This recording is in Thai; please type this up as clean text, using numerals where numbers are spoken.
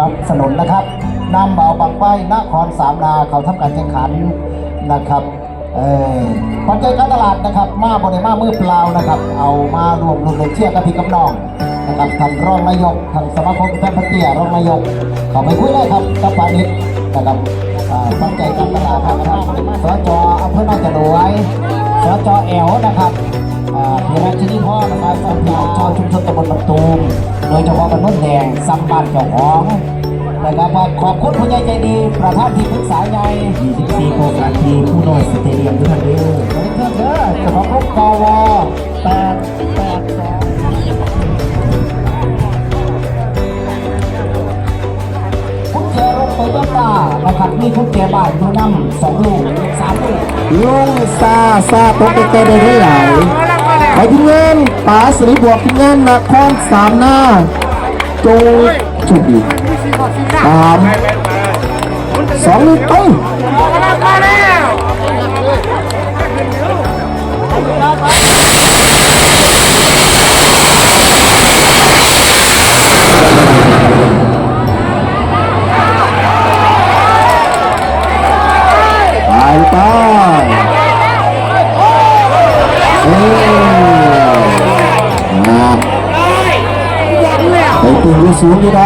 นับสนุนนะครับนำเอาบังไฟนครสามนาเขาทำการแข่งขันนะครับปัจจัยการตลาดนะครับมาบริมามือเปล่านะครับเอามารวมรุนเชียร์กับพี่กับน้องนะครับท่านรองนายกทางสมาคมแฟนพันเตียรองนายกเขาไปคุยได้ครับกับปานิชนะครับปัจจัยการตลาดครับสจอำเภอหนองจรวยสจแอลนะครับพี่ราชนิพรนะครับพี่น้องชาวชุมชนตำบลประตูมโดยเฉพาะบ้านโนนแดงซ้ำบ้านเจ้าของนะครับขอบคุณผู้ใหญ่ใจดีประธานที่ปรึกษาใหญ่24โครงการทีผู้น้อยสเตเดียมด้วยกันเด้อเด้อเจ้าของรถกว882คุณแจรถโตโยต้านะครับมีคุณแจบ้านดูน้ำ2 ลูก3 ลูกลุงซาโปรเตเดอร์ไหลขอทีมงานป๋าสิริบวกทีมงานนครสามนาจงจุด3 2 ลูกไปไปไปตื่นสูงดีได้